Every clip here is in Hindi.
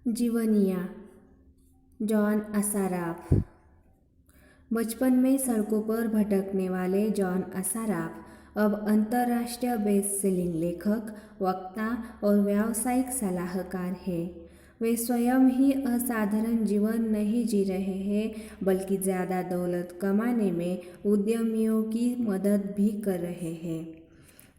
जीवनिया जॉन असाराफ। बचपन में सड़कों पर भटकने वाले जॉन असाराफ अब अंतर्राष्ट्रीय बेस्ट सेलिंग लेखक, वक्ता और व्यावसायिक सलाहकार हैं। वे स्वयं ही असाधारण जीवन नहीं जी रहे हैं, बल्कि ज़्यादा दौलत कमाने में उद्यमियों की मदद भी कर रहे हैं।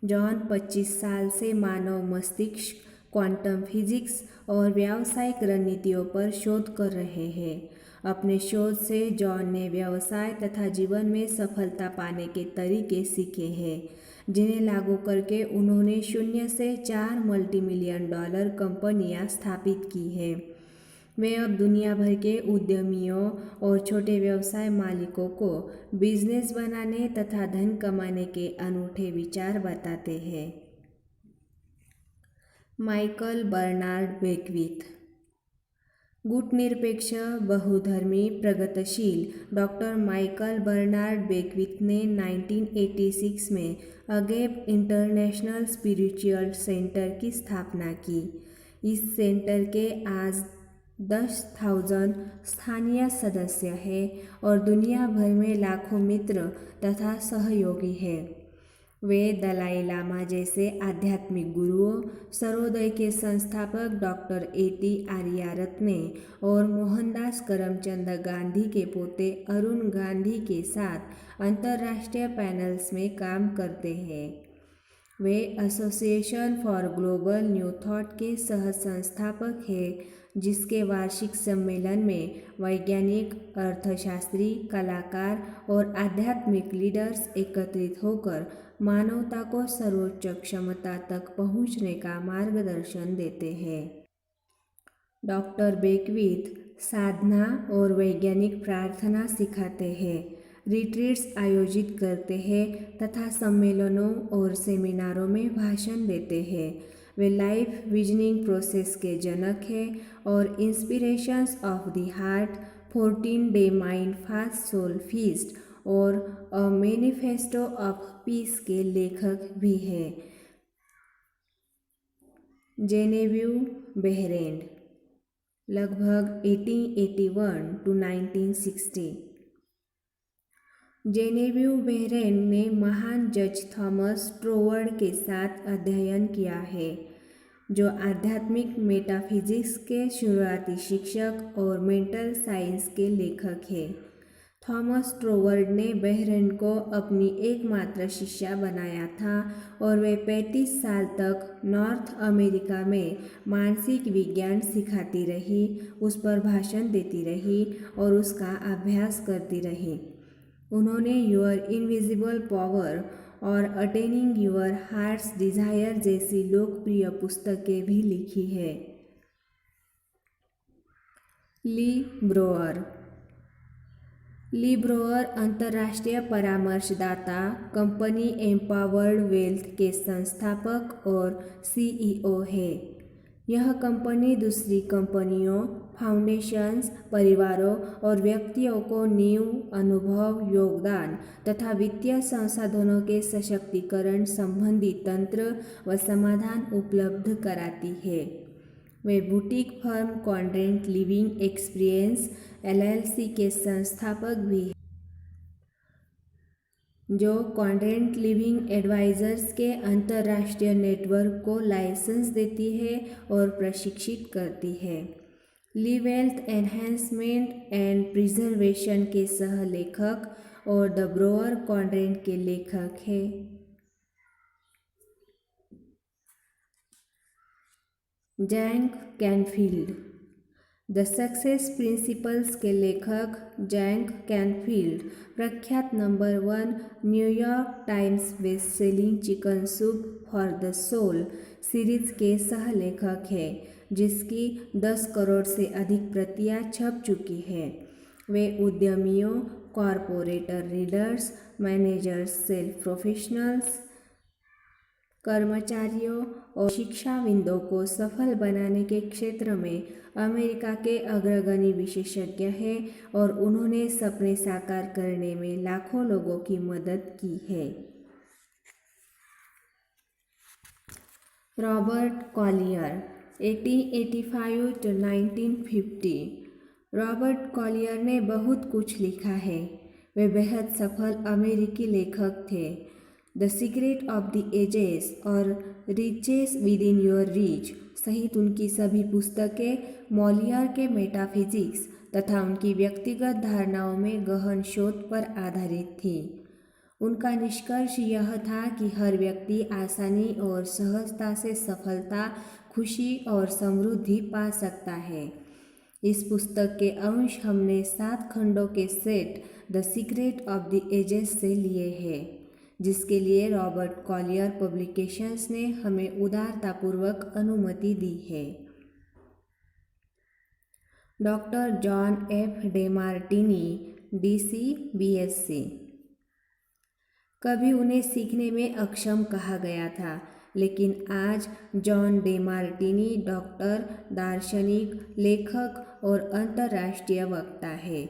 जॉन 25 साल से मानव मस्तिष्क, क्वांटम फिजिक्स और व्यावसायिक रणनीतियों पर शोध कर रहे हैं। अपने शोध से जॉन ने व्यवसाय तथा जीवन में सफलता पाने के तरीके सीखे हैं, जिन्हें लागू करके उन्होंने शून्य से 4 मल्टीमिलियन डॉलर कंपनियां स्थापित की हैं। वे अब दुनिया भर के उद्यमियों और छोटे व्यवसाय मालिकों को बिजनेस बनाने तथा धन कमाने के अनूठे विचार बताते हैं। Michael Bernard Beckwith. गुटनिरपेक्ष, बहुधर्मी, प्रगतिशील डॉक्टर माइकल बर्नार्ड बेकविथ ने 1986 में अगेप इंटरनेशनल स्पिरिचुअल सेंटर की स्थापना की। इस सेंटर के आज 10,000 स्थानीय सदस्य हैं और दुनिया भर में लाखों मित्र तथा सहयोगी हैं। वे दलाई लामा जैसे आध्यात्मिक गुरुओं, सर्वोदय के संस्थापक डॉक्टर ए.टी. आर्यारत्ने और मोहनदास करमचंद गांधी के पोते अरुण गांधी के साथ अंतर्राष्ट्रीय पैनल्स में काम करते हैं। वे association for global new thought के सह संस्थापक हैं, जिसके वार्षिक सम्मेलन में वैज्ञानिक, अर्थशास्त्री, कलाकार और आध्यात्मिक लीडर्स एकत्रित होकर मानवता को सर्वोच्च क्षमता तक पहुंचने का मार्गदर्शन देते हैं। डॉक्टर बेकविथ साधना और वैज्ञानिक प्रार्थना सिखाते हैं, रिट्रीट्स आयोजित करते हैं तथा सम्मेलनों और सेमिनारों में भाषण देते हैं। वे लाइफ विजनिंग प्रोसेस के जनक हैं और इंस्पिरेशंस ऑफ द हार्ट, 14-डे माइंड फास्ट सोल फीस्ट और अ मैनिफेस्टो ऑफ पीस के लेखक भी हैं। जेनेविव बेहरेंड, लगभग 1881 to 1960। जेनेविव बेहरेंड ने महान जज थॉमस ट्रोवर्ड के साथ अध्ययन किया है, जो आध्यात्मिक मेटाफिजिक्स के शुरुआती शिक्षक और मेंटल साइंस के लेखक हैं। थॉमस ट्रोवर्ड ने बेहरेंड को अपनी एकमात्र शिष्या बनाया था और वे 35 साल तक नॉर्थ अमेरिका में मानसिक विज्ञान सिखाती रही, उस पर भाषण देती रही और उसका अभ्यास करती रही। उन्होंने योर इनविजिबल पावर और अटेनिंग योर हार्ट्स डिजायर जैसी लोकप्रिय पुस्तकें भी लिखी है। ली ब्रोअर। ली ब्रोअर अंतर्राष्ट्रीय परामर्शदाता कंपनी एम्पावर्ड वेल्थ के संस्थापक और सीईओ है। यह कंपनी दूसरी कंपनियों, फाउंडेशंस, परिवारों और व्यक्तियों को नींव, अनुभव, योगदान तथा वित्तीय संसाधनों के सशक्तिकरण संबंधी तंत्र व समाधान उपलब्ध कराती है। वे boutique firm Quadrant living experience LLC के संस्थापक भी हैं, जो क्वाड्रेंट लिविंग एडवाइजर्स के अंतर्राष्ट्रीय नेटवर्क को लाइसेंस देती है और प्रशिक्षित करती है। ली वेल्थ एनहांसमेंट एंड प्रिजर्वेशन के सह लेखक और द ब्रोअर क्वाड्रेंट के लेखक हैं। Jack Canfield. The success principles के लेखक जैक कैनफील्ड प्रख्यात number 1 New York Times best selling chicken soup for the soul series के सह लेखक हैं, जिसकी 10 करोड़ से अधिक प्रतियां छप चुकी हैं। वे उद्यमियों, corporate leaders, managers, self professionals, कर्मचारियों और शिक्षाविदों को सफल बनाने के क्षेत्र में अमेरिका के अग्रगण्य विशेषज्ञ हैं और उन्होंने सपने साकार करने में लाखों लोगों की मदद की है। Robert Collier. 1885 to 1950। Robert Collier ने बहुत कुछ लिखा है। वे बेहद सफल अमेरिकी लेखक थे। The secret of the ages और riches within your reach सहित उनकी सभी पुस्तकें मॉलियर के मेटाफिजिक्स तथा उनकी व्यक्तिगत धारणाओं में गहन शोध पर आधारित थी। उनका निष्कर्ष यह था कि हर व्यक्ति आसानी और सहजता से सफलता, खुशी और समृद्धि पा सकता है। इस पुस्तक के अंश हमने 7 खंडों के set the secret of the ages से लिए हैं, जिसके लिए रॉबर्ट कॉलियर पब्लिकेशंस ने हमें उदारतापूर्वक अनुमति दी है। Doctor John F Demartini, DC, BSc। कभी उन्हें सीखने में अक्षम कहा गया था, लेकिन आज जॉन डेमार्टिनी डॉक्टर, दार्शनिक, लेखक और अंतर्राष्ट्रीय वक्ता है।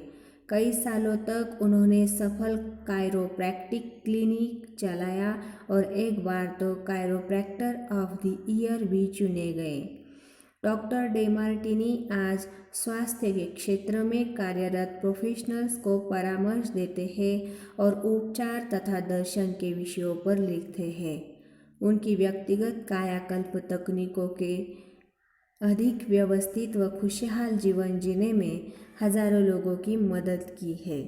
कई सालों तक उन्होंने सफल कायरोप्रैक्टिक क्लिनिक चलाया और एक बार तो कायरोप्रैक्टर ऑफ द ईयर भी चुने गए। डॉक्टर डेमार्टिनी आज स्वास्थ्य के क्षेत्र में कार्यरत प्रोफेशनल्स को परामर्श देते हैं और उपचार तथा दर्शन के विषयों पर लिखते हैं। उनकी व्यक्तिगत कायाकल्प तकनीकों के अधिक व्यवस्थित व खुशहाल जीवन जीने में हजारों लोगों की मदद की है।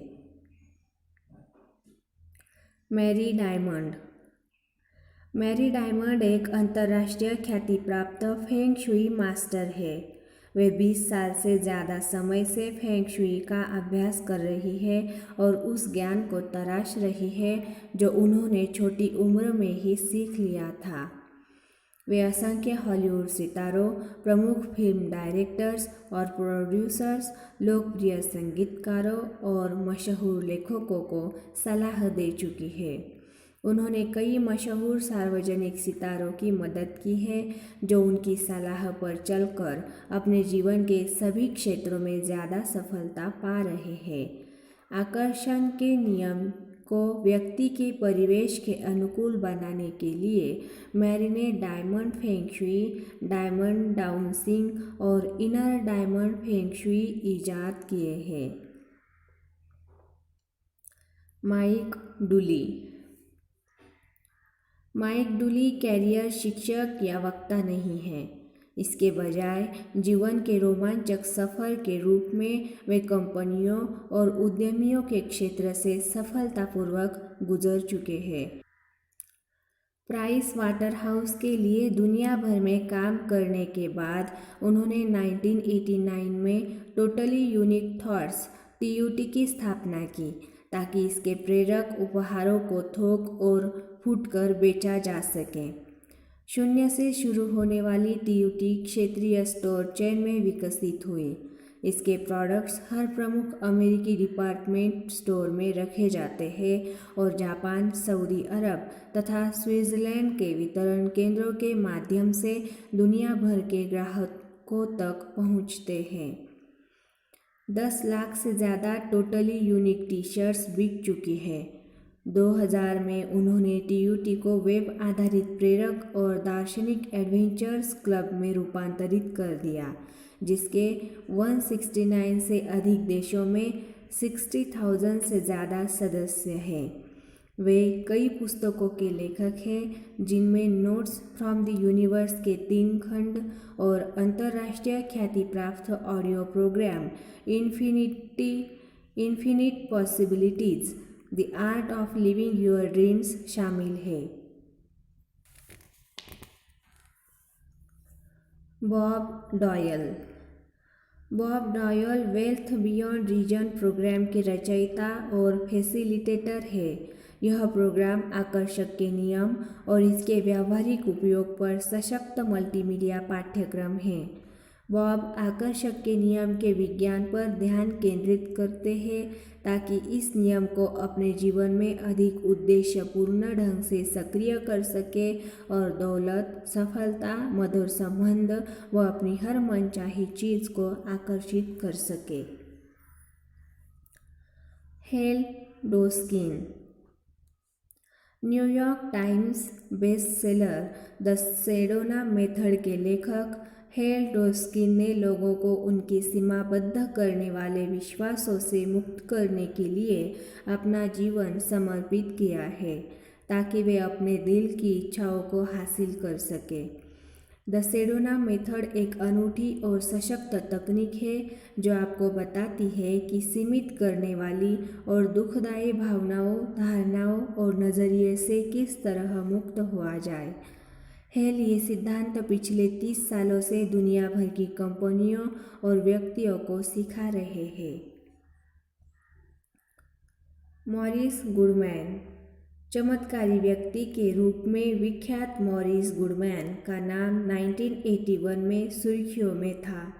Mary diamond. मैरी डायमंड एक अंतर्राष्ट्रीय ख्याति प्राप्त फेंग शुई मास्टर है। वे 20 साल से ज़्यादा समय से फेंग शुई का अभ्यास कर रही है और उस ज्ञान को तराश रही है जो उन्होंने छोटी उम्र में ही सीख लिया था। वे असंख्य हॉलीवुड सितारों, प्रमुख फिल्म डायरेक्टर्स और प्रोड्यूसर्स, लोकप्रिय संगीतकारों और मशहूर लेखकों को सलाह दे चुकी है। उन्होंने कई मशहूर सार्वजनिक सितारों की मदद की है जो उनकी सलाह पर चलकर अपने जीवन के सभी क्षेत्रों में ज़्यादा सफलता पा रहे हैं। आकर्षण के नियम को व्यक्ति के परिवेश के अनुकूल बनाने के लिए मैरी ने डायमंड फेंग शुई, डायमंड डाउंसिंग और इनर डायमंड फेंग शुई ईजाद किए हैं। माइक डुली। माइक डुली कैरियर शिक्षक या वक्ता नहीं है। इसके बजाय जीवन के रोमांचक सफर के रूप में वे कंपनियों और उद्यमियों के क्षेत्र से सफलतापूर्वक गुजर चुके हैं। प्राइस वाटरहाउस के लिए दुनिया भर में काम करने के बाद उन्होंने 1989 में टोटली यूनिक थॉट्स TUT की स्थापना की ताकि इसके प्रेरक उपहारों को थोक और फुटकर बेचा जा सके। शून्य से शुरू होने वाली TUT क्षेत्रीय स्टोर चेन में विकसित हुई। इसके प्रोडक्ट्स हर प्रमुख अमेरिकी डिपार्टमेंट स्टोर में रखे जाते हैं और जापान, सऊदी अरब तथा स्विट्जरलैंड के वितरण केंद्रों के माध्यम से दुनिया भर के ग्राहकों तक पहुंचते हैं। 10 लाख से ज़्यादा टोटली यूनिक टी-शर्ट्स बिक चुकी है। 2000 में उन्होंने TUT को वेब आधारित प्रेरक और दार्शनिक एडवेंचर्स क्लब में रूपांतरित कर दिया, जिसके 169 से अधिक देशों में 60,000 से ज़्यादा सदस्य हैं। वे कई पुस्तकों के लेखक हैं, जिनमें नोट्स फ्रॉम द यूनिवर्स के 3 खंड और अंतर्राष्ट्रीय ख्याति प्राप्त audio program infinite possibilities, the art of living your dreams शामिल है। Bob Doyle. Bob Doyle wealth beyond reason program के रचयिता और फैसिलिटेटर है। यह प्रोग्राम आकर्षक के नियम और इसके व्यावहारिक उपयोग पर सशक्त मल्टीमीडिया पाठ्यक्रम है। बॉब आकर्षक के नियम के विज्ञान पर ध्यान केंद्रित करते हैं ताकि इस नियम को अपने जीवन में अधिक उद्देश्यपूर्ण ढंग से सक्रिय कर सके और दौलत, सफलता, मधुर संबंध व अपनी हर मनचाही चीज़ को आकर्षित कर सके। Hale Dwoskin. New York Times bestseller the Sedona Method के लेखक हेल डोस्किन ने लोगों को उनके सीमाबद्ध करने वाले विश्वासों से मुक्त करने के लिए अपना जीवन समर्पित किया है ताकि वे अपने दिल की इच्छाओं को हासिल कर सके। द सेडोना मेथड एक अनूठी और सशक्त तकनीक है जो आपको बताती है कि सीमित करने वाली और दुखदायी भावनाओं, धारणाओं और नज़रिए से किस तरह मुक्त हुआ जाए। हेल ये सिद्धांत पिछले 30 सालों से दुनिया भर की कंपनियों और व्यक्तियों को सिखा रहे हैं। Morris Goodman. चमत्कारी व्यक्ति के रूप में विख्यात मॉरिस गुडमैन का नाम 1981 में सुर्खियों में था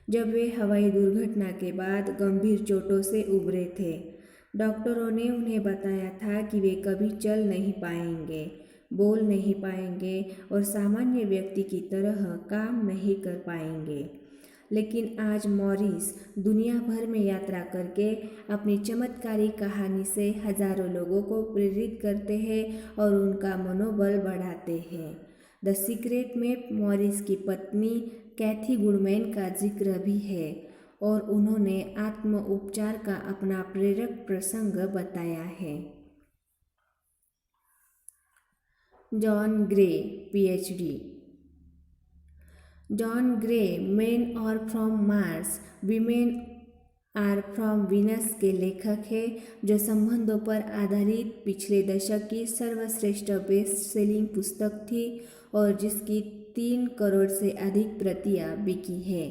जब वे हवाई दुर्घटना के बाद गंभीर चोटों से उबरे थे। डॉक्टरों ने उन्हें बताया था कि वे कभी चल नहीं पाएंगे, बोल नहीं पाएंगे और सामान्य व्यक्ति की तरह काम नहीं कर पाएंगे। लेकिन आज मॉरिस दुनिया भर में यात्रा करके अपनी चमत्कारी कहानी से हजारों लोगों को प्रेरित करते हैं और उनका मनोबल बढ़ाते हैं। द सीक्रेट में मॉरिस की पत्नी कैथी गुडमैन का जिक्र भी है और उन्होंने आत्म उपचार का अपना प्रेरक प्रसंग बताया है। John Gray, PhD। John Gray men are from Mars, women are from Venus के लेखक हैं जो संबंधों पर आधारित पिछले दशक की सर्वश्रेष्ठ बेस्ट सेलिंग पुस्तक थी और जिसकी 3 करोड़ से अधिक प्रतियां बिकी है।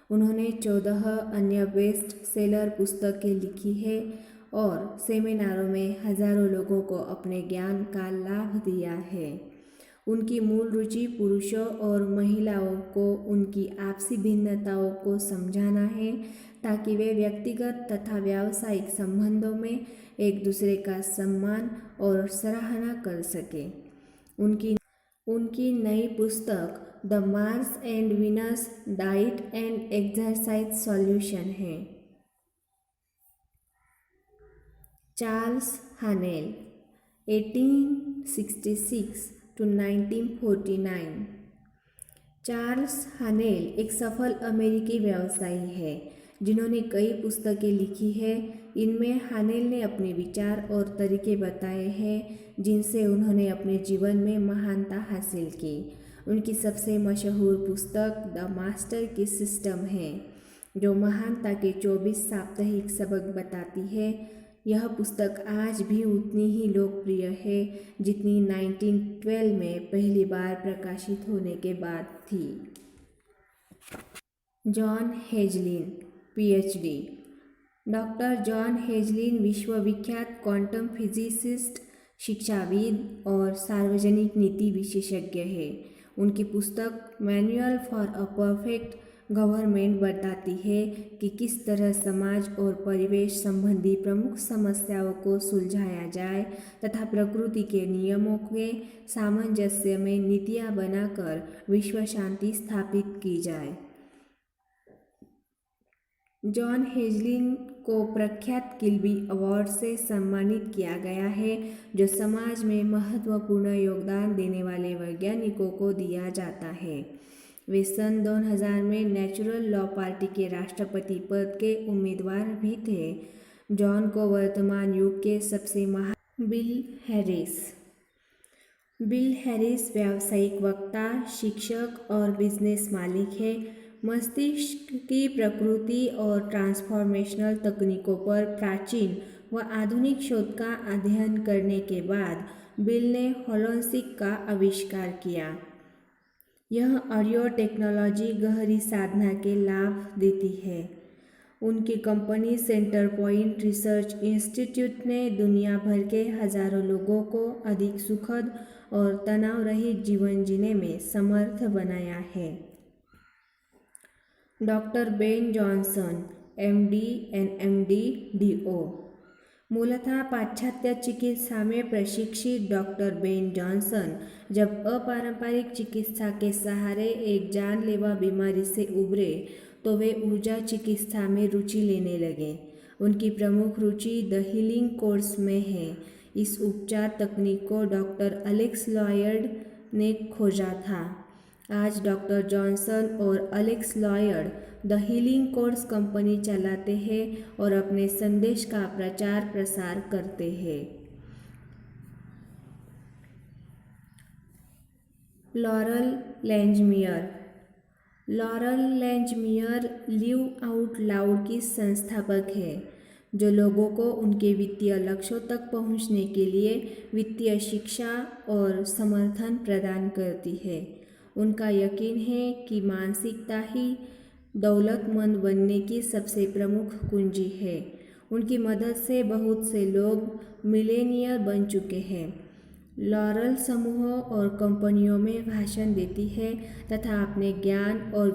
उन्होंने 14 अन्य बेस्ट सेलर पुस्तकें लिखी है और सेमिनारों में हजारों लोगों को अपने ज्ञान का लाभ दिया है। उनकी मूल रुचि पुरुषों और महिलाओं को उनकी आपसी भिन्नताओं को समझाना है ताकि वे व्यक्तिगत तथा व्यावसायिक संबंधों में एक दूसरे का सम्मान और सराहना कर सकें। उनकी नई पुस्तक the Mars and Venus diet and exercise solution है। Charles Haanel, 1866 to 1949। Charles Haanel एक सफल अमेरिकी व्यवसायी है जिन्होंने कई पुस्तकें लिखी हैं। इनमें हानेल ने अपने विचार और तरीके बताए हैं जिनसे उन्होंने अपने जीवन में महानता हासिल की। उनकी सबसे मशहूर पुस्तक द मास्टर की सिस्टम है जो महानता के 24 साप्ताहिक सबक बताती है। यह पुस्तक आज भी उतनी ही लोकप्रिय है जितनी 1912 में पहली बार प्रकाशित होने के बाद थी। John Hagelin, PhD। Doctor John Hagelin विश्वविख्यात क्वांटम फिजिसिस्ट, शिक्षाविद और सार्वजनिक नीति विशेषज्ञ है। उनकी पुस्तक manual for a perfect government बताती है कि किस तरह समाज और परिवेश संबंधी प्रमुख समस्याओं को सुलझाया जाए तथा प्रकृति के नियमों के सामंजस्य में नीतियाँ बनाकर विश्व शांति स्थापित की जाए। जॉन हेजलिन को प्रख्यात किल्बी अवार्ड से सम्मानित किया गया है जो समाज में महत्वपूर्ण योगदान देने वाले वैज्ञानिकों को दिया जाता है। वे सन 2000 में नेचुरल लॉ पार्टी के राष्ट्रपति पद के उम्मीदवार भी थे। जॉन को वर्तमान युग के सबसे महान बिल हैरिस व्यावसायिक वक्ता, शिक्षक और बिजनेस मालिक है। मस्तिष्क की प्रकृति और ट्रांसफॉर्मेशनल तकनीकों पर प्राचीन व आधुनिक शोध का अध्ययन करने के बाद बिल ने होलोसिक का आविष्कार किया। यह ऑडियो टेक्नोलॉजी गहरी साधना के लाभ देती है। उनकी company centre point research institute ने दुनिया भर के हजारों लोगों को अधिक सुखद और तनाव रहित जीवन जीने में समर्थ बनाया है। Doctor Ben Jonson, MD and MD, DO। मूलतः पाश्चात्य चिकित्सा में प्रशिक्षित डॉक्टर बेन जॉनसन जब अपारंपरिक चिकित्सा के सहारे एक जानलेवा बीमारी से उबरे तो वे ऊर्जा चिकित्सा में रुचि लेने लगे। उनकी प्रमुख रुचि द हीलिंग कोर्स में है। इस उपचार तकनीक को डॉक्टर एलेक्स लॉयड ने खोजा था। आज डॉक्टर जॉनसन और Alex Lloyd the healing course company चलाते हैं और अपने संदेश का प्रचार प्रसार करते हैं। Laurel Langemeier. Laurel Langemeier live out loud की संस्थापक है, जो लोगों को उनके वित्तीय लक्ष्यों तक पहुंचने के लिए वित्तीय शिक्षा और समर्थन प्रदान करती है। उनका यकीन है कि मानसिकता ही दौलतमंद बनने की सबसे प्रमुख कुंजी है। उनकी मदद से बहुत से लोग मिलेनियर बन चुके हैं। लॉरल समूहों और कंपनियों में भाषण देती है तथा अपने ज्ञान और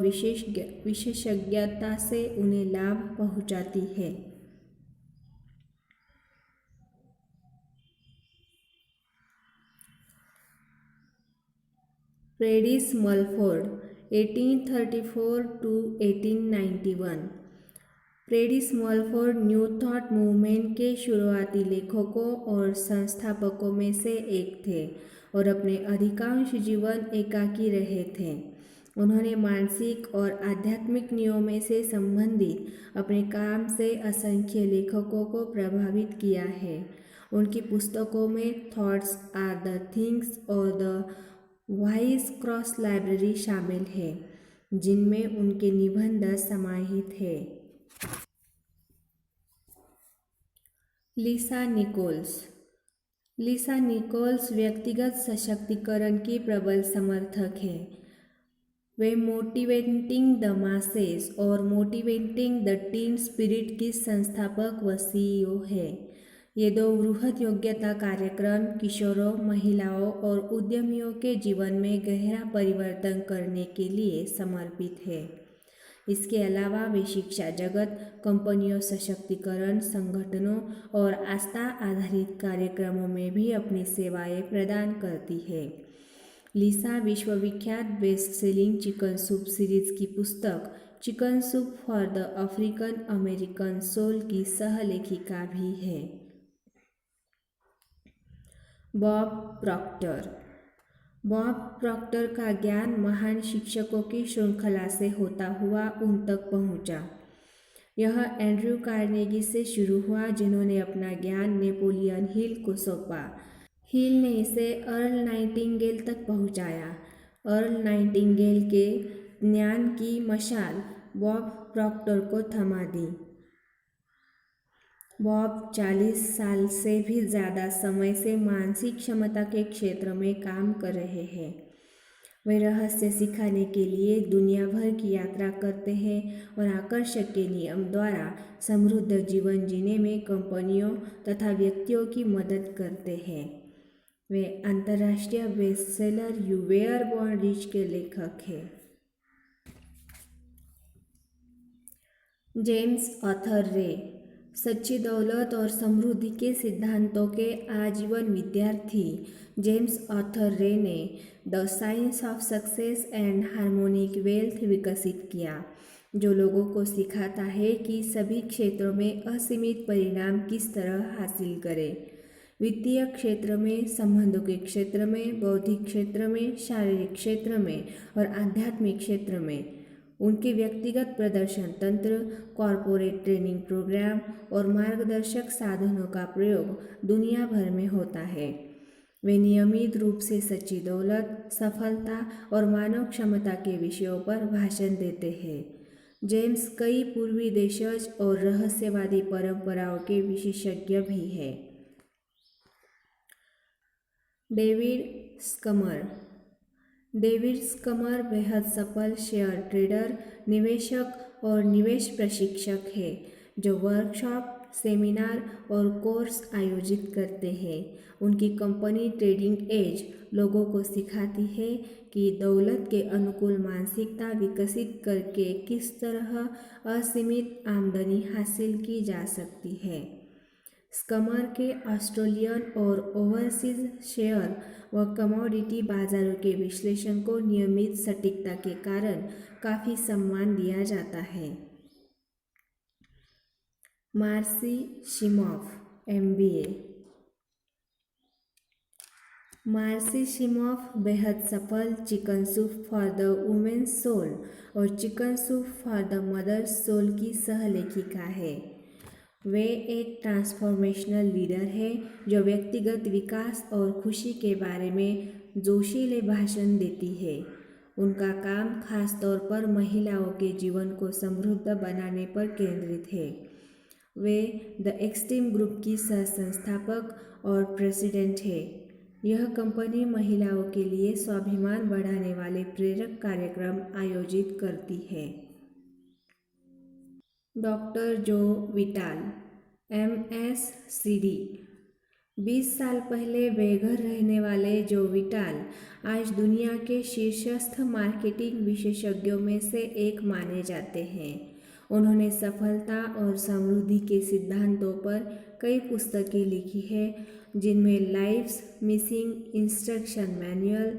विशेषज्ञता से उन्हें लाभ पहुंचाती है। Prentice Mulford 1834 to 1891। Prentice Mulford new thought movement के शुरुआती लेखकों और संस्थापकों में से एक थे और अपने अधिकांश जीवन एकाकी रहे थे। उन्होंने मानसिक और आध्यात्मिक नियमों से संबंधित अपने काम से असंख्य लेखकों को प्रभावित किया है। उनकी पुस्तकों में थॉट्स आर द थिंग्स और द वाइज क्रॉस लाइब्रेरी शामिल है, जिनमें उनके निबंध समाहित हैं। लिसा निकोल्स। लिसा निकोल्स व्यक्तिगत सशक्तिकरण की प्रबल समर्थक है। वे मोटिवेटिंग द मासेस और मोटिवेटिंग द टीन स्पिरिट की संस्थापक व सीईओ है। ये दो वृहद योग्यता कार्यक्रम किशोरों, महिलाओं और उद्यमियों के जीवन में गहरा परिवर्तन करने के लिए समर्पित है। इसके अलावा वे शिक्षा जगत, कंपनियों, सशक्तिकरण संगठनों और आस्था आधारित कार्यक्रमों में भी अपनी सेवाएं प्रदान करती है। लिसा विश्वविख्यात best selling chicken soup series की पुस्तक chicken soup for the African American soul की सह-लेखिका भी है। Bob Procter. बॉब प्रॉक्टर का ज्ञान महान शिक्षकों की श्रृंखला से होता हुआ उन तक पहुंचा। यह एंड्रयू कार्नेगी से शुरू हुआ, जिन्होंने अपना ज्ञान नेपोलियन हिल को सौंपा। हिल ने इसे अर्ल नाइटिंगेल तक पहुंचाया। अर्ल नाइटिंगेल के ज्ञान की मशाल बॉब प्रॉक्टर को थमा दी। बॉब 40 साल से भी ज़्यादा समय से मानसिक क्षमता के क्षेत्र में काम कर रहे हैं। वे रहस्य सिखाने के लिए दुनिया भर की यात्रा करते हैं और आकर्षक के नियम द्वारा समृद्ध जीवन जीने में कंपनियों तथा व्यक्तियों की मदद करते हैं। वे अंतर्राष्ट्रीय bestseller you were born rich के लेखक हैं। जेम्स आर्थर रे। सच्ची दौलत और समृद्धि के सिद्धांतों के आजीवन विद्यार्थी जेम्स आर्थर रे ने the science of success and harmonic wealth विकसित किया, जो लोगों को सिखाता है कि सभी क्षेत्रों में असीमित परिणाम किस तरह हासिल करें। वित्तीय क्षेत्र में, संबंधों के क्षेत्र में, बौद्धिक क्षेत्र में, शारीरिक क्षेत्र में और आध्यात्मिक क्षेत्र में। उनके व्यक्तिगत प्रदर्शन तंत्र, कॉरपोरेट ट्रेनिंग प्रोग्राम और मार्गदर्शक साधनों का प्रयोग दुनिया भर में होता है। वे नियमित रूप से सच्ची दौलत, सफलता और मानव क्षमता के विषयों पर भाषण देते हैं। जेम्स कई पूर्वी देशज और रहस्यवादी परंपराओं के विशेषज्ञ भी हैं। डेविड स्कमर। डेविड स्कमर बेहद सफल शेयर ट्रेडर, निवेशक और निवेश प्रशिक्षक है, जो वर्कशॉप, सेमिनार और कोर्स आयोजित करते हैं। उनकी कंपनी ट्रेडिंग एज लोगों को सिखाती है कि दौलत के अनुकूल मानसिकता विकसित करके किस तरह असीमित आमदनी हासिल की जा सकती है। स्कमर के ऑस्ट्रेलियन और ओवरसीज शेयर व कमोडिटी बाजारों के विश्लेषण को नियमित सटीकता के कारण काफ़ी सम्मान दिया जाता है। Marci Shimoff, MBA। Marci Shimoff बेहद सफल chicken soup for the women's soul और chicken soup for the mother's soul की सहलेखिका है। वे एक ट्रांसफॉर्मेशनल लीडर है जो व्यक्तिगत विकास और खुशी के बारे में जोशीले भाषण देती है। उनका काम खास तौर पर महिलाओं के जीवन को समृद्ध बनाने पर केंद्रित है। वे द एक्सट्रीम ग्रुप की सह संस्थापक और प्रेसिडेंट है। यह कंपनी महिलाओं के लिए स्वाभिमान बढ़ाने वाले प्रेरक कार्यक्रम आयोजित करती है। डॉक्टर जो विटाल, MSCD। 20 साल पहले बेघर रहने वाले जो विटाल आज दुनिया के शीर्षस्थ मार्केटिंग विशेषज्ञों में से एक माने जाते हैं। उन्होंने सफलता और समृद्धि के सिद्धांतों पर कई पुस्तकें लिखी हैं, जिनमें life's missing instruction manual,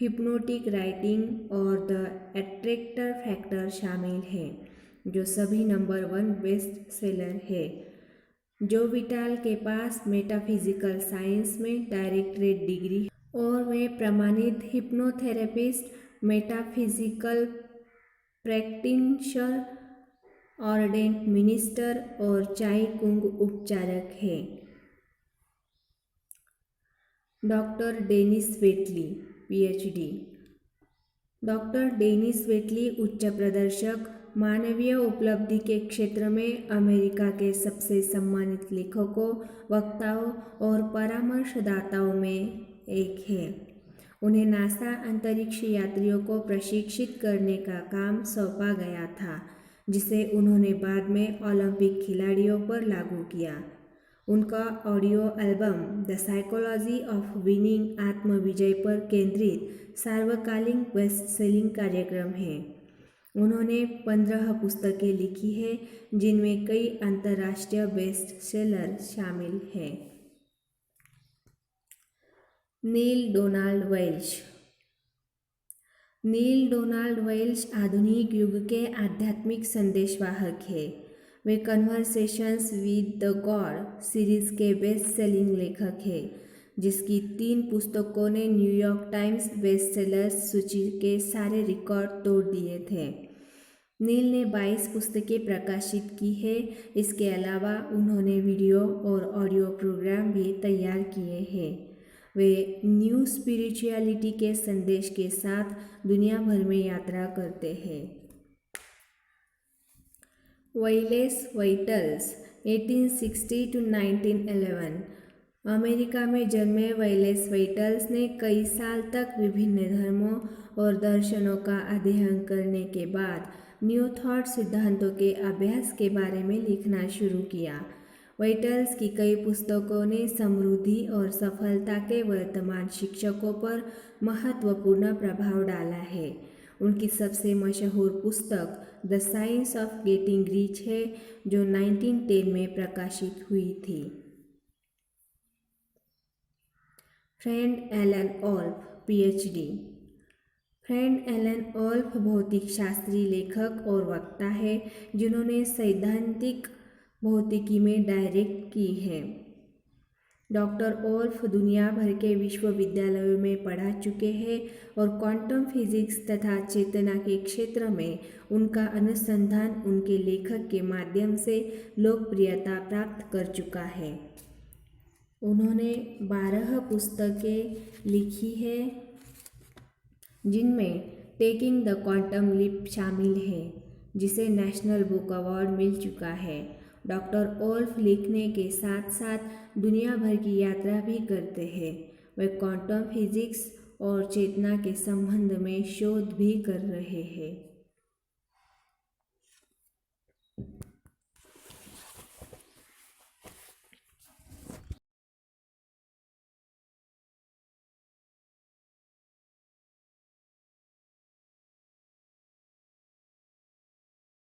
hypnotic writing और द अट्रैक्टर फैक्टर शामिल हैं, जो सभी नंबर 1 बेस्ट सेलर है। जो विटाल के पास मेटाफिजिकल साइंस में डायरेक्टरेट डिग्री है और वे प्रमाणित hypnotherapist, metaphysical practitioner, ordained minister और चाई कुंग उपचारक हैं। Doctor Denis Waitley, PhD। Doctor Denis Waitley उच्च प्रदर्शक मानवीय उपलब्धि के क्षेत्र में अमेरिका के सबसे सम्मानित लेखकों, वक्ताओं और परामर्शदाताओं में एक हैं। उन्हें नासा अंतरिक्ष यात्रियों को प्रशिक्षित करने का काम सौंपा गया था, जिसे उन्होंने बाद में ओलंपिक खिलाड़ियों पर लागू किया। उनका audio album the psychology of winning आत्मविजय पर केंद्रित सार्वकालिक बेस्ट सेलिंग कार्यक्रम है। उन्होंने 15 पुस्तकें लिखी हैं, जिनमें कई अंतर्राष्ट्रीय बेस्ट सेलर शामिल हैं। Neale Donald Walsch. Neale Donald Walsch आधुनिक युग के आध्यात्मिक संदेशवाहक हैं। वे conversations with the God series के बेस्ट सेलिंग लेखक हैं, जिसकी 3 पुस्तकों ने न्यूयॉर्क टाइम्स बेस्ट सेलर्स सूची के सारे रिकॉर्ड तोड़ दिए थे। नील ने 22 पुस्तकें प्रकाशित की हैं। इसके अलावा उन्होंने वीडियो और ऑडियो प्रोग्राम भी तैयार किए हैं। वे न्यू स्पिरिचुअलिटी के संदेश के साथ दुनिया भर में यात्रा करते हैं। Wallace वेटल्स 1860 to 1911। अमेरिका में जन्मे वेलेस वेटल्स ने कई साल तक विभिन्न धर्मों और दर्शनों का अध्ययन करने के बाद न्यू थॉट सिद्धांतों के अभ्यास के बारे में लिखना शुरू किया। वेटल्स की कई पुस्तकों ने समृद्धि और सफलता के वर्तमान शिक्षकों पर महत्वपूर्ण प्रभाव डाला है। उनकी सबसे मशहूर पुस्तक the science of getting rich है, जो 1910 में प्रकाशित हुई थी। Fred Alan Wolf, PhD। Fred Alan Wolf भौतिक शास्त्री, लेखक और वक्ता है, जिन्होंने सैद्धांतिक भौतिकी में डायरेक्ट की है। डॉक्टर ओल्फ दुनिया भर के विश्वविद्यालयों में पढ़ा चुके हैं और क्वांटम फिजिक्स तथा चेतना के क्षेत्र में उनका अनुसंधान उनके लेखक के माध्यम से लोकप्रियता प्राप्त कर चुका है। उन्होंने 12 पुस्तकें लिखी हैं, जिनमें टेकिंग द क्वांटम लीप शामिल है, जिसे नेशनल बुक अवार्ड मिल चुका है। डॉक्टर ओल्फ लिखने के साथ साथ दुनिया भर की यात्रा भी करते हैं। वे क्वांटम फिजिक्स और चेतना के संबंध में शोध भी कर रहे हैं।